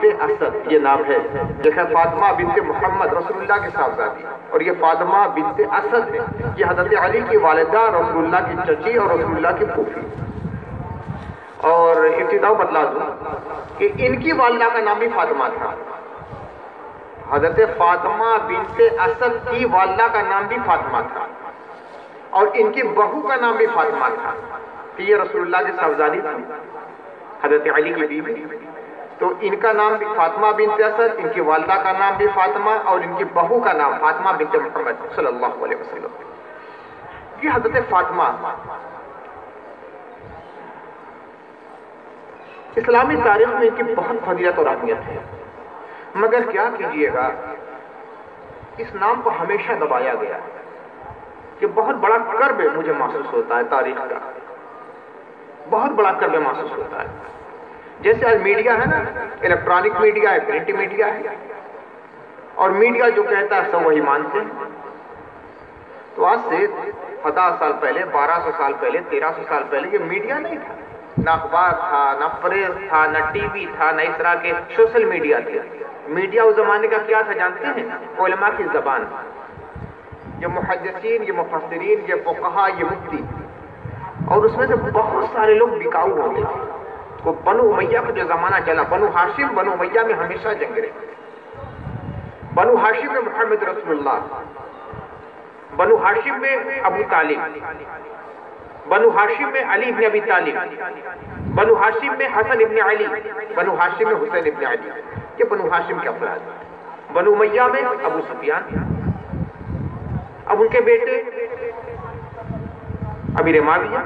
بنت اسد یہ نام ہے، یہ ہے فاطمہ بنت محمد رسول اللہ کی صاحبزادی، اور یہ فاطمہ بنت اسد ہے، یہ حضرت علی کی والدہ، رسول اللہ کی چچی اور رسول اللہ کی پھوپھی۔ اور ابتدا بتلا دوں کہ ان کی والدہ کا نام بھی فاطمہ تھا، حضرت فاطمہ بنت اسد کی والدہ کا نام بھی فاطمہ تھا، اور ان کی بہو کا نام بھی فاطمہ تھا، کہ یہ رسول اللہ کی صاحبزادی تھی، حضرت علی کی بیوی۔ تو ان کا نام بھی فاطمہ بنت اسد، ان کی والدہ کا نام بھی فاطمہ، اور ان کی بہو کا نام فاطمہ بنت محمد صلی اللہ علیہ وسلم۔ یہ حضرت فاطمہ اسلامی تاریخ میں ان کی بہت فضیلت اور اہمیت ہے، مگر کیا کیجئے گا، اس نام کو ہمیشہ دبایا گیا ہے۔ کہ بہت بڑا کرب مجھے محسوس ہوتا ہے تاریخ کا، بہت بڑا کرب محسوس ہوتا ہے۔ جیسے آج میڈیا ہے نا، الیکٹرانک میڈیا ہے، پرنٹ میڈیا ہے، اور میڈیا جو کہتا ہے سب وہی مانتے ہیں۔ تو آج سے 50 سال پہلے، 1200 سال پہلے، 1300 سال پہلے یہ میڈیا نہیں تھا، نہ اخبار تھا، نہ پریس تھا، نہ ٹی وی تھا، نہ اس طرح کے سوشل میڈیا تھے۔ میڈیا اس زمانے کا کیا تھا جانتے ہیں؟ علماء کی زبان، یہ محدثین، یہ مفسرین، یہ فقہا، یہ مفتی، اور اس میں سے بہت سارے لوگ بکاؤ ہوتے تھے۔ وہ بنو امیہ کا جو زمانہ چلا، بنو ہاشم، بنو امیہ میں ہمیشہ جنگ رہی۔ بنو ہاشم میں محمد رسول اللہ، بنو ہاشم میں ابو طالب، بنو ہاشم میں علی بن ابی طالب، بنو ہاشم میں حسن ابن علی، بنو ہاشم میں حسین ابن علی، یہ بنو ہاشم کے افراد۔ بنو امیہ میں ابو سفیان، اب ان کے بیٹے امیر معاویہ،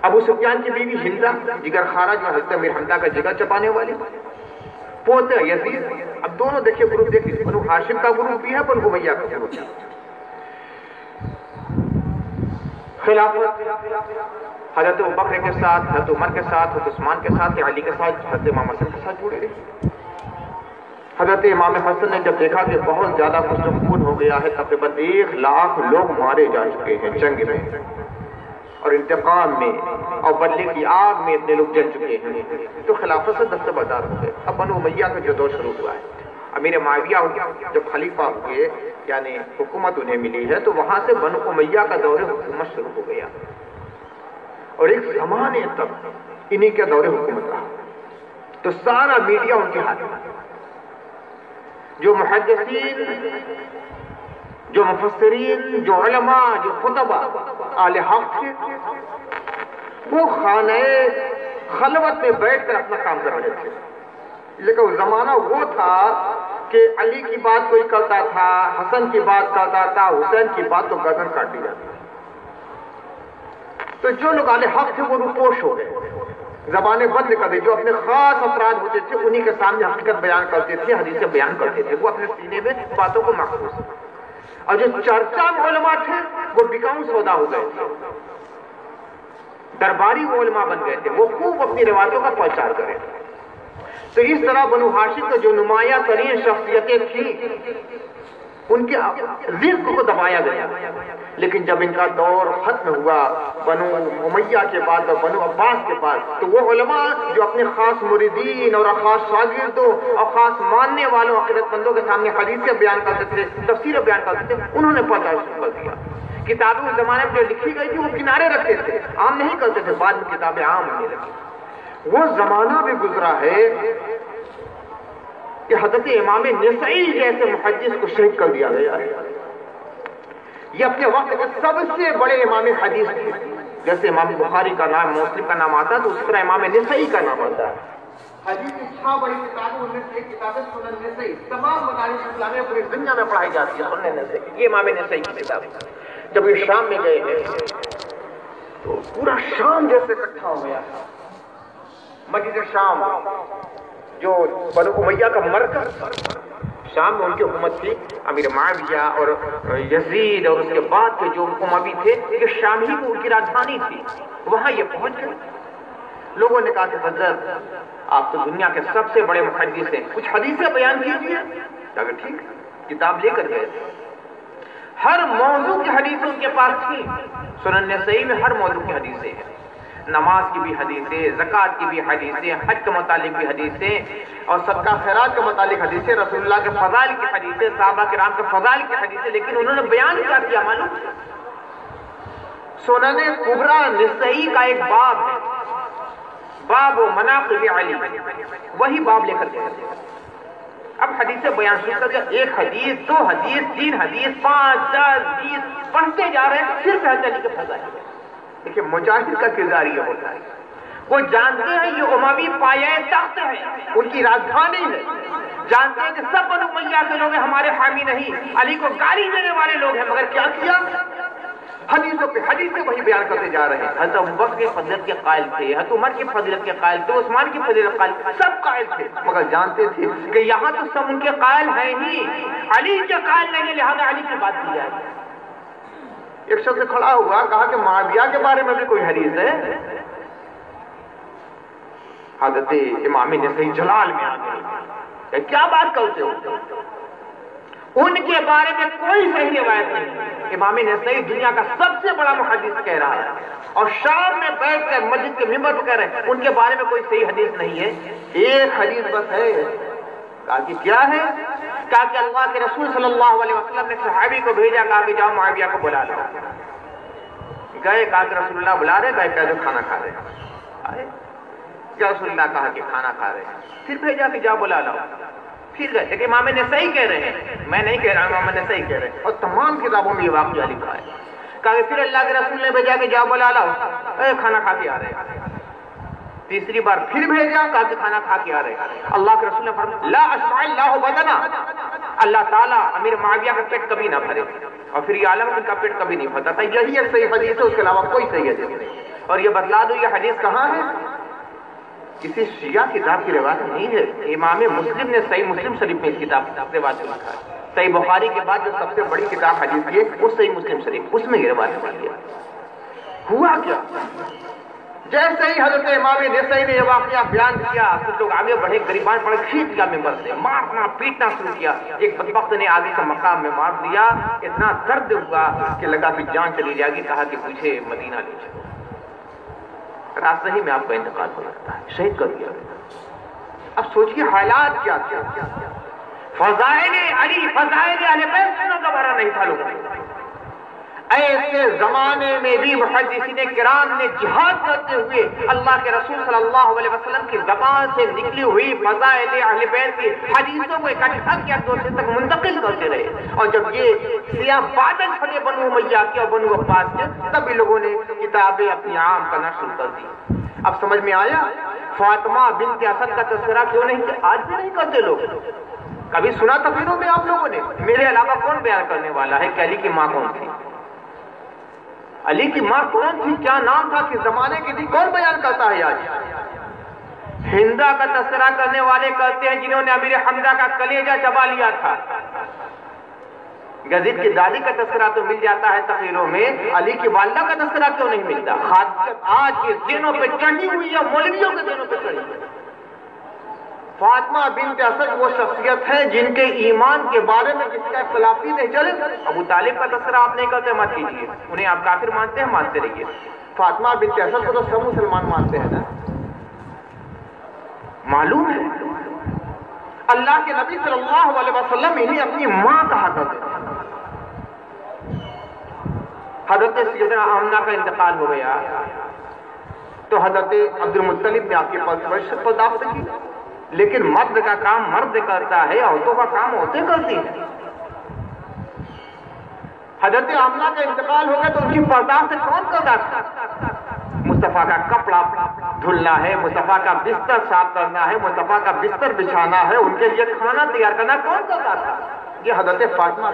ابو سفیان کی بیوی ہندہ، جگر خارہ جو حضرت امیر حمزہ کا جگر چبانے والی، پوتے یزید۔ اب دونوں دیکھیں گروپ، دیکھیں بنو ہاشم کا گروپ بھی ہے، بنو امیہ کا گروپ بھی ہے۔ خلافت حضرت ابوبکر کے ساتھ، حضرت عمر کے ساتھ، حضرت عثمان کے ساتھ، علی کے ساتھ، حضرت امام حسن کے ساتھ جڑے رہے۔ حضرت امام حسن نے جب دیکھا کہ بہت زیادہ خون ہو گیا ہے، تقریباً 1 لاکھ لوگ مارے جا چکے ہیں جنگ میں اور انتقام میں اور بدلے کی آگ میں اتنے لوگ جل چکے ہیں، تو خلافت سے دستبردار ہو گئے۔ اب بنو امیہ کا جو دور شروع ہوا ہے، امیر معاویہ جب خلیفہ ہوئے، یعنی حکومت انہیں ملی ہے، تو وہاں سے بنو امیہ کا دور حکومت شروع ہو گیا، اور ایک زمانے تک انہی کا دور حکومت رہا۔ تو سارا میڈیا ان کے ہاتھ میں، جو محدثین، جو مفسرین، جو علماء، جو خطبہ اہل حق تھے، وہ خانہ خلوت میں بیٹھ کر اپنا کام کر رہے تھے۔ لیکن زمانہ وہ تھا کہ علی کی بات کوئی کرتا تھا، حسن کی بات کرتا تھا، حسین کی بات تو گردن کاٹ دی جاتی۔ تو جو لوگ اہل حق تھے وہ روپوش ہو گئے، زبانیں بند کر دی۔ جو اپنے خاص افراد ہوتے تھے انہی کے سامنے حقیقت بیان کرتے تھے، حدیثیں بیان کرتے تھے، وہ اپنے سینے میں باتوں کو محفوظ۔ اور جو چرچا میں علماء تھے وہ بکاؤ سودا ہو گئے تھے، درباری وہ علماء بن گئے تھے، وہ خوب اپنی روایتوں کا پرچار کرے تھے۔ تو اس طرح بنو ہاشم کے جو نمایاں ترین شخصیتیں تھیں، ان کے رزق کو دبایا گیا۔ لیکن جب ان کا دور ختم ہوا بنو امیہ کے بعد اور بنو عباس کے بعد، تو وہ علماء جو اپنے خاص مریدین اور خاص شاگردوں اور خاص ماننے والوں عقیدت مندوں کے سامنے حدیثیں بیان کرتے تھے، تفسیر بیان کرتے تھے، انہوں نے پردہ شروع کر دیا۔ کتابیں اس زمانے میں جو لکھی گئی تھی وہ کنارے رکھتے تھے، عام نہیں کرتے تھے، بعد میں کتابیں عام ہونے لگی۔ وہ زمانہ بھی گزرا ہے کہ حضرت امام نسائی جیسے محدث کو شہید کر دیا گیا ہے۔ یہ اپنے وقت کے سب سے بڑے امام حدیث تھے، جیسے امام بخاری کا نام، مسلم کا نام آتا ہے تو اس طرح امام نسائی کا نام آتا ہے۔ حدیث کی 6 بڑی کتابیں، ان میں سے ایک کتاب ہے سنن نسائی، تمام مدارس اسلامیہ پوری دنیا میں پڑھائی جاتی ہے سنن نسائی، یہ امام نسائی کی کتاب ہے۔ جب یہ شام میں گئے ہیں تو پورا شام جیسے اکٹھا ہو گیا، مسجد شام جو بنو امیہ کا مرکز، شام میں ان کی حکومت تھی، امیر معاویہ اور یزید اور اس کے بعد کے جو اموی تھے، یہ شام ہی ان کی راجدھانی تھی، وہاں یہ پہنچ گئے۔ لوگوں نے کہا کہ حضرت آپ تو دنیا کے سب سے بڑے محدث ہیں، کچھ حدیثیں بیان کیجیے۔ اگر ٹھیک، کتاب لے کر گئے، ہر موضوع کی حدیث ان کے پاس تھی، سنن نسائی میں ہر موضوع کی حدیثیں ہیں۔ نماز کی بھی حدیثیں، زکوٰۃ کی بھی حدیثیں، حج کے متعلق بھی حدیثیں، اور صدقہ خیرات کے متعلق حدیثیں، رسول اللہ کے فضائل کی حدیثیں، صحابہ کرام کے فضائل کی حدیثیں، لیکن انہوں نے بیان کیا کیا معلوم؟ سنن کبریٰ نسائی کا ایک باب ہے، باب مناقب علی، وہی باب لے کر کے اب حدیثیں بیان سن کر ایک حدیث، دو حدیث، تین حدیث، 5، 10، 20 پڑھتے جا رہے ہیں، صرف علی کے فضائل۔ دیکھیں مجاہد کا کردار یہ ہوتا ہے، وہ جانتے ہیں یہ اموی پایہ تخت ہے، ان کی راجدھانی ہے، جانتے ہیں کہ سب بنو امیہ کے لوگ ہمارے حامی نہیں، علی کو گالی دینے والے لوگ ہیں، مگر کیا کیا؟ حدیثوں پہ حدیثیں وہی بیان کرتے جا رہے ہیں۔ حضرت ابوبکر کی فضیلت کے قائل تھے، حضرت عمر کی فضیلت کے قائل تھے، عثمان کی فضیلت کے قائل تھے، سب قائل تھے، مگر جانتے تھے کہ یہاں تو سب ان کے قائل ہیں ہی، علی کے قائل نہیں، لہذا علی کی بات کی جائے۔ ایک شخص کھڑا ہوا، کہا کہ معاویہ کے بارے میں بھی کوئی حدیث ہے؟ حضرت امام نسائی جلال میں آ گئے، کیا بات کرتے ہو؟ ان کے بارے میں کوئی صحیح روایت نہیں۔ امام نسائی دنیا کا سب سے بڑا محدث کہہ رہا ہے، اور شام میں بیٹھ کر مسجد کے ممبر پر کہہ رہے ہیں ان کے بارے میں کوئی صحیح حدیث نہیں ہے، ایک حدیث بس ہے۔ کہا کہ کیا ہے؟ کہا کہ اللہ کے رسول صلی اللہ علیہ وسلم نے صحابی کو بھیجا، کہا کہ جاؤ معاویہ کو بلا لو۔ گئے، کہا کہ رسول اللہ بلا رہے، گئے کہ کھانا کھا رہے ہیں۔ کیا رسول اللہ کہا کہ کھانا کھا رہے ہیں، پھر بھیجا کہ جاؤ بلا لو، پھر گئے کہ امام نسائی کہہ رہے ہیں، میں نہیں کہہ رہا، امام نسائی کہہ رہے ہیں، اور تمام کتابوں میں یہ واقعہ لکھا ہے۔ کہا کہ پھر اللہ کے رسول نے بھیجا کہ جاؤ بلا لاؤ، کھانا کھا کے آ رہے ہیں۔ تیسری بار پھر بھیجا، کہا کہ کھانا کھا کے آ رہے ہیں۔ اللہ کے رسول نے فرمایا لا اشبع اللہ بدنا، اللہ تعالیٰ امیر معاویہ کا پیٹ کبھی نہ بھرے، اور پھر یہ عالم ان کا پیٹ کبھی نہیں بھرتا تھا۔ یہی ایک صحیح حدیث ہے، اس کے علاوہ کوئی صحیح حدیث نہیں۔ اور یہ بتلا دو یہ حدیث کہاں ہے؟ کسی شیعہ کتاب کی روایت نہیں ہے، امام مسلم نے صحیح مسلم شریف میں اس کتاب روایت کو لکھا ہے۔ صحیح بخاری کے بعد جو سب سے بڑی کتاب حدیث کی ہے وہ صحیح مسلم شریف، اس میں یہ روایت مل گیا۔ ہوا کیا؟ جیسے ہی حضرت امام نسائی نے یہ واقعہ بیان کیا، کچھ لوگ آگے بڑھے، غریبان پڑے، کھینچ لیا ممبر سے، مارنا پیٹنا شروع کیا۔ ایک بدبخت نے آگے کا مقام میں مار دیا، اتنا درد ہوا کہ لگا کہ جان چلی جائے گی، کہا کہ مجھے مدینہ لے چلو۔ راستے ہی میں آپ کا انتقال ہو جاتا ہے، شہید کر دیا گیا۔ اب سوچیے حالات کیا تھے۔ فضائل علی، فضائل اہل بیت سننا گوارا نہیں تھا لوگوں کو۔ ایسے زمانے میں بھی محدثین کرام نے جہاد کرتے ہوئے اللہ کے رسول صلی اللہ علیہ وسلم کی زبان سے نکلی ہوئی فضائل اہل بیت کی حدیثوں کو اکٹھا کیا، دوسرے تک منتقل کرتے رہے۔ اور جب یہ سیاہ بادل چھٹے بنو امیہ کے اور بنو عباس کے، تب لوگوں نے کتابیں اپنی عام کرنا شروع کر دی۔ اب سمجھ میں آیا فاطمہ بنت اسد کا تذکرہ کیوں نہیں کہ آج بھی نہیں کرتے لوگ؟ کبھی سنا تفسیروں میں آپ لوگوں نے؟ میرے علاوہ کون بیان کرنے والا ہے کہ علی کی ماں کون تھی؟ علی کی ماں کون تھی، کیا نام تھا، کس زمانے کی تھی، کون بیان کرتا ہے آج؟ ہندا کا تذکرہ کرنے والے کہتے ہیں جنہوں نے امیر حمزہ کا کلیجہ چبا لیا تھا۔ یزید کی دادی کا تذکرہ تو مل جاتا ہے تقریروں میں، علی کی والدہ کا تذکرہ کیوں نہیں ملتا؟ آج کے دنوں پہ چڑھی ہوئی ہے، مولویوں کے دنوں پہ چڑھی ہوئی ہے۔ فاطمہ بنت اسد وہ شخصیت ہے جن کے ایمان کے بارے میں جس کا اختلافی نہیں چلے۔ ابو طالب کا تذکرہ آپ نہیں کرتے، مت کیجیے، انہیں آپ کافر مانتے ہیں، مانتے رہیے۔ فاطمہ بنت اسد کو تو سب مسلمان مانتے ہیں نا۔ معلوم ہے اللہ کے نبی صلی اللہ علیہ وسلم انہیں اپنی ماں کہا کرتے تھے۔ حضرت سیدنا آمنہ کا انتقال ہو گیا تو حضرت عبد المطلب نے آپ کے پرورش پرداخت کی، لیکن مرد کا کام مرد کرتا ہے، عورتوں کا کام عورتیں کرتی ہیں۔ حضرت آمنہ کا انتقال ہو گیا تو ان کی پرداخت کون کرتا تھا؟ مصطفیٰ کا کپڑا دھلنا ہے، مصطفیٰ کا بستر صاف کرنا ہے، مصطفیٰ کا بستر بچھانا ہے، ان کے لیے کھانا تیار کرنا کون کرتا تھا؟ یہ حضرت فاطمہ۔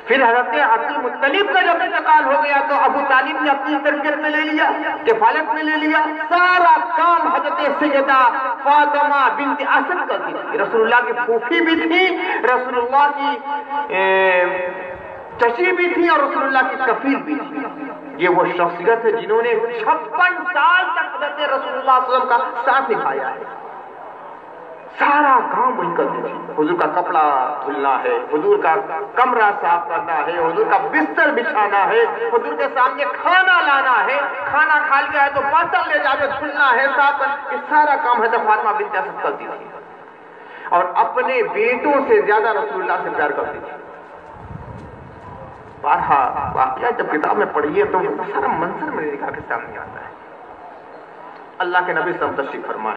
پھر حضرت عبد المطلب کا جب انتقال ہو گیا تو ابو طالب نے اپنی تربیت میں لے لیا، کفالت میں لے لیا، سارا کام حضرت سیدہ فاطمہ بنت اسد کرتی تھی۔ رسول اللہ کی پھوپھی بھی تھی، رسول اللہ کی چچی بھی تھی، اور رسول اللہ کی کفیل بھی تھی۔ یہ وہ شخصیت ہے جنہوں نے 56 سال تک حضرت رسول اللہ صلی اللہ علیہ وسلم کا ساتھ نبھایا ہے۔ سارا کام وہی کرتی تھی. حضور کا کپڑا دھلنا ہے، حضور کا کمرہ صاف کرنا ہے، حضور کا بستر بچھانا ہے، حضور کے سامنے کھانا لانا ہے، کھانا کھا لیا ہے تو برتن لے جا کے دھلنا ہے، صاف کرنا. یہ سارا کام حضرت فاطمہ بنت اسد کرتی تھی اور اپنے بیٹوں سے زیادہ رسول اللہ سے پیار کرتی تھی. بارہا واقعہ جب کتاب میں پڑھیے تو سارا منظر میرے نگاہ کے سامنے آتا ہے. اللہ کے نبی صلی اللہ علیہ وسلم تشریف فرمائے.